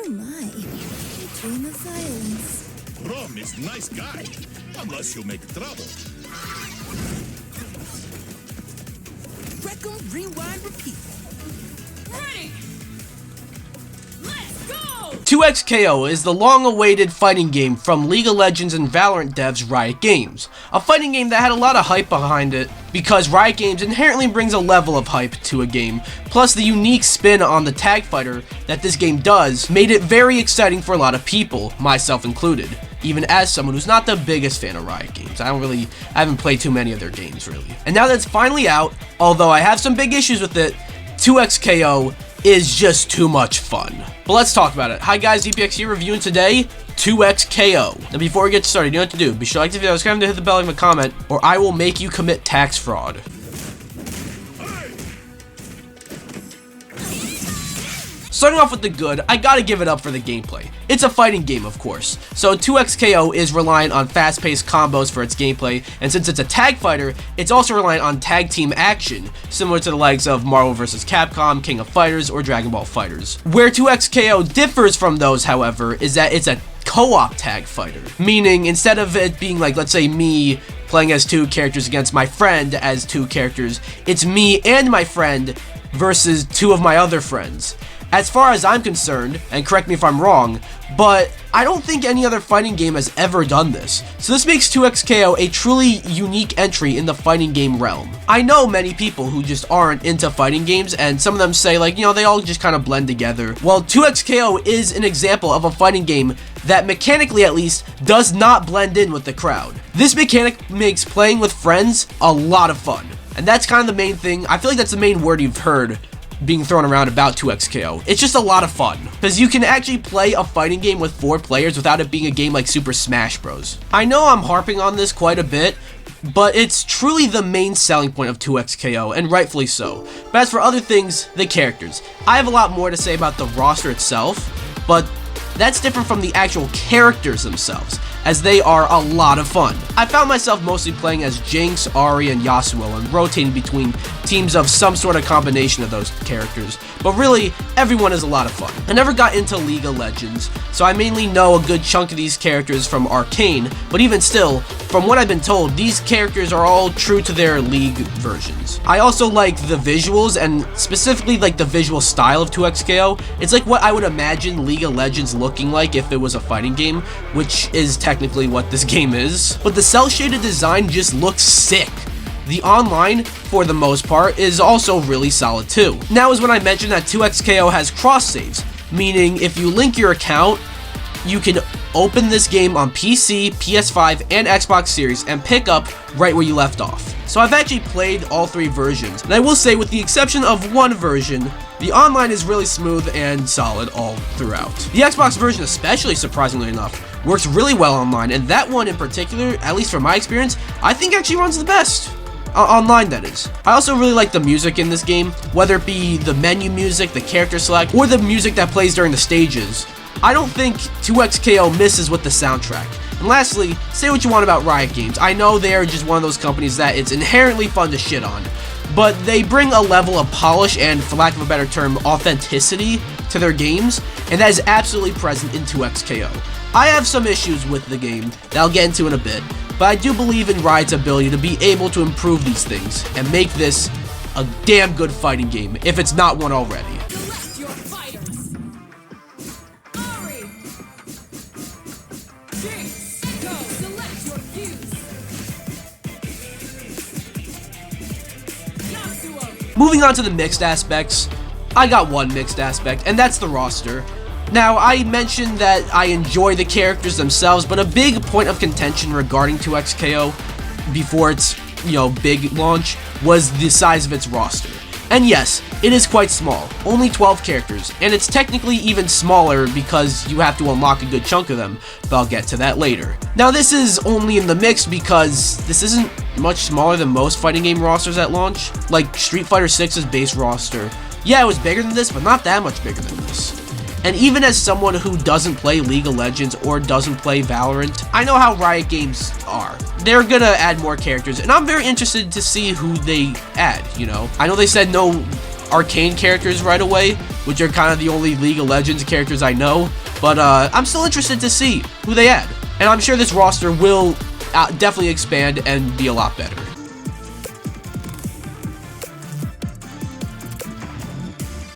Oh my, between the violence. Rom is nice guy, unless you make trouble. Wreck 'em, rewind, repeat. Ready! Let's go! 2XKO is the long-awaited fighting game from League of Legends and Valorant devs Riot Games. A fighting game that had a lot of hype behind it because Riot Games inherently brings a level of hype to a game, plus the unique spin on the tag fighter that this game does made it very exciting for a lot of people, myself included, even as someone who's not the biggest fan of Riot Games. I haven't played too many of their games really. And now that it's finally out, although I have some big issues with it, 2XKO is just too much fun. But let's talk about it. Hi guys, DPX here reviewing today 2XKO. Now before we get started, you know what to do. Be sure to like the video, subscribe, to hit the bell, leave a comment, or I will make you commit tax fraud. Starting off with the good, I gotta give it up for the gameplay. It's a fighting game, of course, so 2XKO is reliant on fast-paced combos for its gameplay, and since it's a tag fighter, it's also reliant on tag team action, similar to the likes of Marvel vs. Capcom, King of Fighters, or Dragon Ball FighterZ. Where 2XKO differs from those, however, is that it's a co-op tag fighter, meaning instead of it being like, let's say, me playing as two characters against my friend as two characters, it's me and my friend versus two of my other friends. As far as I'm concerned, and correct me if I'm wrong, but I don't think any other fighting game has ever done this. So this makes 2XKO a truly unique entry in the fighting game realm. I know many people who just aren't into fighting games, and some of them say like, you know, they all just kind of blend together. Well, 2XKO is an example of a fighting game that mechanically at least does not blend in with the crowd. This mechanic makes playing with friends a lot of fun. And that's kind of the main thing. I feel like that's the main word you've heard being thrown around about 2XKO. It's just a lot of fun, because you can actually play a fighting game with 4 players without it being a game like Super Smash Bros. I know I'm harping on this quite a bit, but it's truly the main selling point of 2XKO, and rightfully so. But as for other things, the characters. I have a lot more to say about the roster itself, but that's different from the actual characters themselves, as they are a lot of fun. I found myself mostly playing as Jinx, Ahri, and Yasuo, and rotating between teams of some sort of combination of those characters, but really, everyone is a lot of fun. I never got into League of Legends, so I mainly know a good chunk of these characters from Arcane, but even still, from what I've been told, these characters are all true to their League versions. I also like the visuals, and specifically like the visual style of 2XKO. It's like what I would imagine League of Legends looking like if it was a fighting game, which is technically what this game is. But the cel-shaded design just looks sick. The online, for the most part, is also really solid too. Now is when I mentioned that 2XKO has cross-saves, meaning if you link your account, you can open this game on PC, PS5, and Xbox Series and pick up right where you left off. So I've actually played all 3 versions, and I will say with the exception of one version, the online is really smooth and solid all throughout. The Xbox version especially, surprisingly enough, works really well online, and that one in particular, at least from my experience, I think actually runs the best. Online, that is. I also really like the music in this game, whether it be the menu music, the character select, or the music that plays during the stages. I don't think 2XKO misses with the soundtrack. And lastly, say what you want about Riot Games. I know they are just one of those companies that it's inherently fun to shit on, but they bring a level of polish and, for lack of a better term, authenticity to their games, and that is absolutely present in 2XKO. I have some issues with the game that I'll get into in a bit, but I do believe in Riot's ability to be able to improve these things and make this a damn good fighting game, if it's not one already. Select your fighters. Ahri. Jinx. Go. Select your fuse. Yasuo. Moving on to the mixed aspects, I got one mixed aspect, and that's the roster. Now, I mentioned that I enjoy the characters themselves, but a big point of contention regarding 2XKO before its, big launch was the size of its roster. And yes, it is quite small, only 12 characters, and it's technically even smaller because you have to unlock a good chunk of them, but I'll get to that later. Now, this is only in the mix because this isn't much smaller than most fighting game rosters at launch. Like Street Fighter 6's base roster, yeah, it was bigger than this, but not that much bigger than this. And even as someone who doesn't play League of Legends or doesn't play Valorant, I know how Riot Games are. They're gonna add more characters, and I'm very interested to see who they add, I know they said no Arcane characters right away, which are kind of the only League of Legends characters I know. But I'm still interested to see who they add. And I'm sure this roster will definitely expand and be a lot better.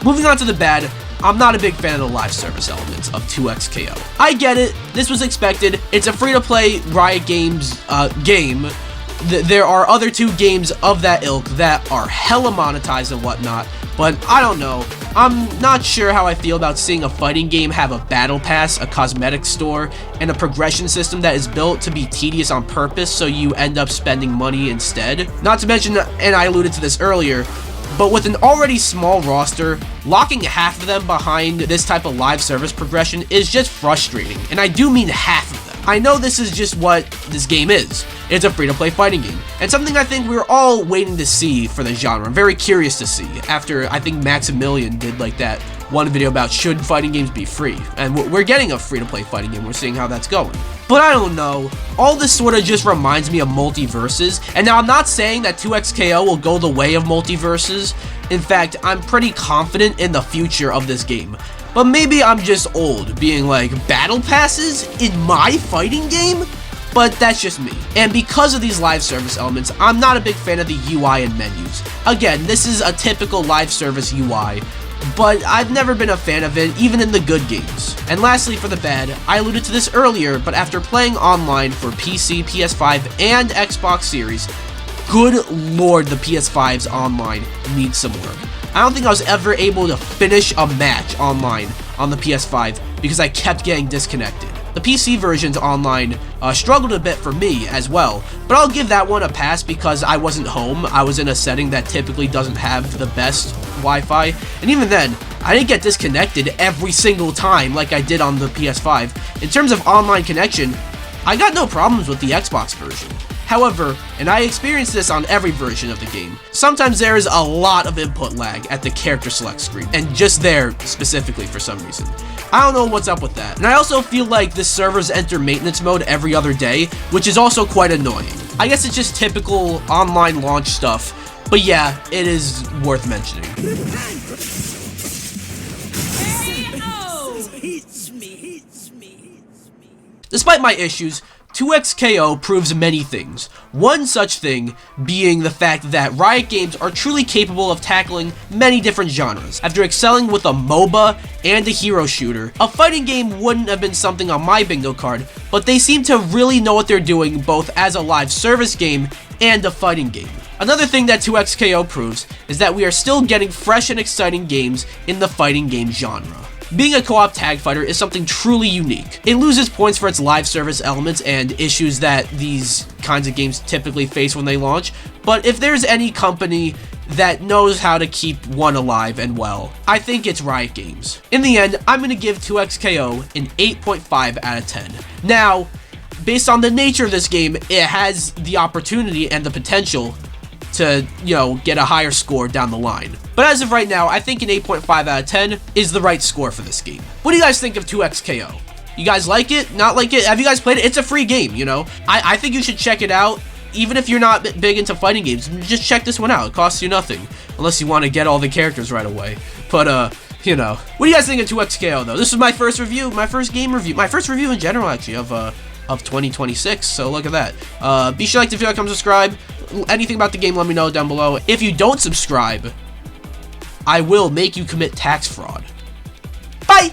Moving on to the bad, I'm not a big fan of the live service elements of 2XKO. I get it, this was expected, it's a free-to-play Riot Games game. There are other 2 games of that ilk that are hella monetized and whatnot, but I don't know. I'm not sure how I feel about seeing a fighting game have a battle pass, a cosmetic store, and a progression system that is built to be tedious on purpose so you end up spending money instead. Not to mention, and I alluded to this earlier, but with an already small roster, locking half of them behind this type of live service progression is just frustrating, and I do mean half of them. I know this is just what this game is. It's a free-to-play fighting game, and something I think we're all waiting to see for the genre. I'm very curious to see, after I think Maximilian did like that one video about should fighting games be free, and we're getting a free-to-play fighting game. We're seeing how that's going. But I don't know, all this sort of just reminds me of multiverses, and now I'm not saying that 2XKO will go the way of multiverses. In fact, I'm pretty confident in the future of this game. But maybe I'm just old, being like, battle passes in my fighting game? But that's just me. And because of these live service elements, I'm not a big fan of the UI and menus. Again, this is a typical live service UI, but I've never been a fan of it, even in the good games. And lastly, for the bad, I alluded to this earlier, but after playing online for PC, PS5, and Xbox Series, good lord, the PS5's online needs some work. I don't think I was ever able to finish a match online on the PS5 because I kept getting disconnected. The PC version's online struggled a bit for me as well, but I'll give that one a pass because I wasn't home. I was in a setting that typically doesn't have the best Wi-Fi, and even then, I didn't get disconnected every single time like I did on the PS5. In terms of online connection, I got no problems with the Xbox version. However, and I experienced this on every version of the game, sometimes there is a lot of input lag at the character select screen, and just there specifically for some reason. I don't know what's up with that. And I also feel like the servers enter maintenance mode every other day, which is also quite annoying. I guess it's just typical online launch stuff, but yeah, it is worth mentioning. Despite my issues, 2XKO proves many things. One such thing being the fact that Riot Games are truly capable of tackling many different genres. After excelling with a MOBA and a hero shooter, a fighting game wouldn't have been something on my bingo card, but they seem to really know what they're doing both as a live service game and a fighting game. Another thing that 2XKO proves is that we are still getting fresh and exciting games in the fighting game genre. Being a co-op tag fighter is something truly unique. It loses points for its live service elements and issues that these kinds of games typically face when they launch, but if there's any company that knows how to keep one alive and well, I think it's Riot Games. In the end, I'm going to give 2XKO an 8.5 out of 10. Now, based on the nature of this game, it has the opportunity and the potential to, get a higher score down the line. But as of right now, I think an 8.5 out of 10 is the right score for this game. What do you guys think of 2XKO? You guys like it? Not like it? Have you guys played it? It's a free game, I think you should check it out. Even if you're not big into fighting games, just check this one out. It costs you nothing. Unless you want to get all the characters right away. But, What do you guys think of 2XKO, though? This was my first review, my first game review, my first review in general, actually, of 2026, so look at that. Be sure to like, comment, subscribe. Anything about the game, let me know down below. If you don't subscribe, I will make you commit tax fraud. Bye!